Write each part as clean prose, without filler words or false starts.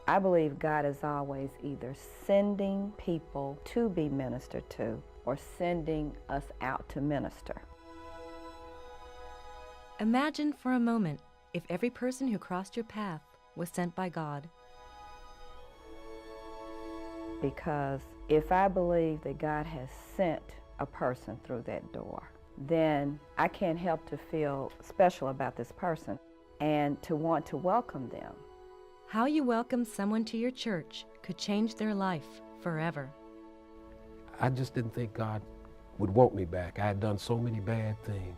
I believe God is always either sending people to be ministered to or sending us out to minister. Imagine for a moment if every person who crossed your path was sent by God. Because if I believe that God has sent a person through that door, then I can't help to feel special about this person and to want to welcome them. How you welcome someone to your church could change their life forever. I just didn't think God would want me back. I had done so many bad things.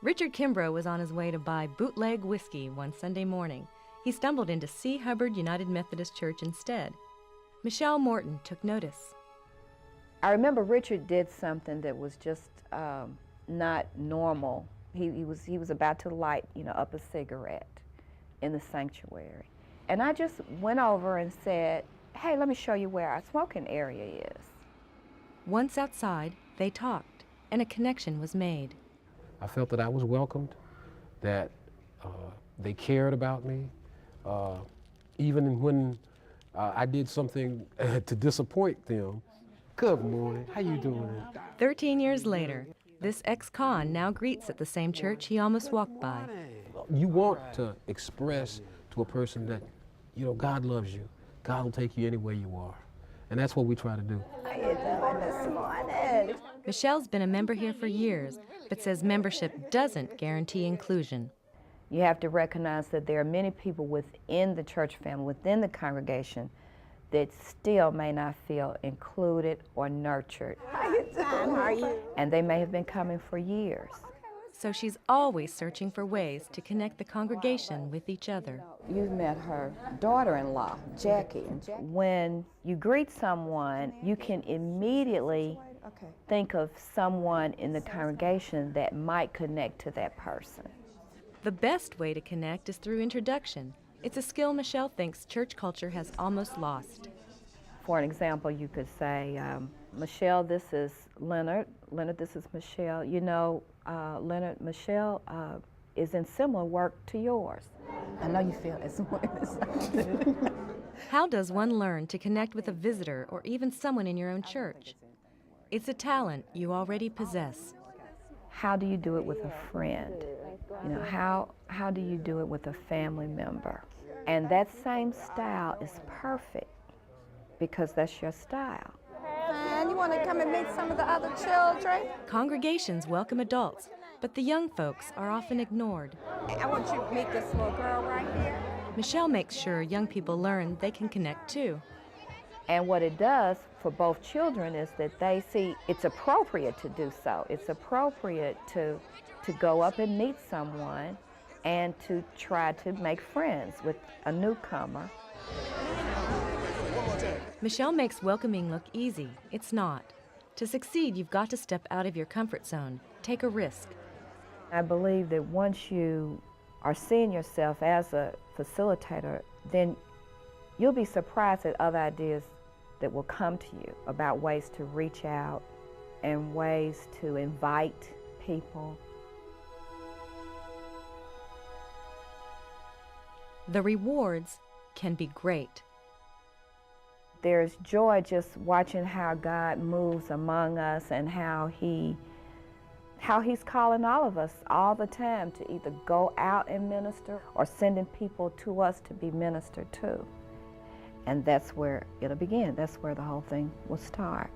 Richard Kimbrough was on his way to buy bootleg whiskey one Sunday morning. He stumbled into C. Hubbard United Methodist Church instead. Michelle Morton took notice. I remember Richard did something that was just not normal. He was about to light, up a cigarette in the sanctuary. And I just went over and said, "Hey, let me show you where our smoking area is." Once outside, they talked, and a connection was made. I felt that I was welcomed, that they cared about me, even when I did something to disappoint them. Good morning, how you doing? 13 years later, this ex-con now greets at the same church he almost walked by. You want to express to a person that, God loves you. God will take you anywhere you are. And that's what we try to do. How you doing this morning? Michelle's been a member here for years, but says membership doesn't guarantee inclusion. You have to recognize that there are many people within the church family, within the congregation, that still may not feel included or nurtured. How you doing? How are you? And they may have been coming for years. So she's always searching for ways to connect the congregation with each other. You've met her daughter-in-law, Jackie. When you greet someone, you can immediately think of someone in the congregation that might connect to that person. The best way to connect is through introduction. It's a skill Michelle thinks church culture has almost lost. For an example, you could say, "Michelle, this is Leonard. Leonard, this is Michelle. Leonard, Michelle is in similar work to yours. I know you feel as well as I do." How does one learn to connect with a visitor or even someone in your own church? It's a talent you already possess. How do you do it with a friend? How do you do it with a family member? And that same style is perfect because that's your style. And you want to come and meet some of the other children? Congregations welcome adults, but the young folks are often ignored. I want you to meet this little girl right here. Michelle makes sure young people learn they can connect too. And what it does for both children is that they see it's appropriate to do so. It's appropriate to go up and meet someone and to try to make friends with a newcomer. Michelle makes welcoming look easy. It's not. To succeed, you've got to step out of your comfort zone, take a risk. I believe that once you are seeing yourself as a facilitator, then you'll be surprised at other ideas that will come to you about ways to reach out and ways to invite people. The rewards can be great. There's joy just watching how God moves among us and how He's calling all of us all the time to either go out and minister or sending people to us to be ministered to. And that's where it'll begin. That's where the whole thing will start.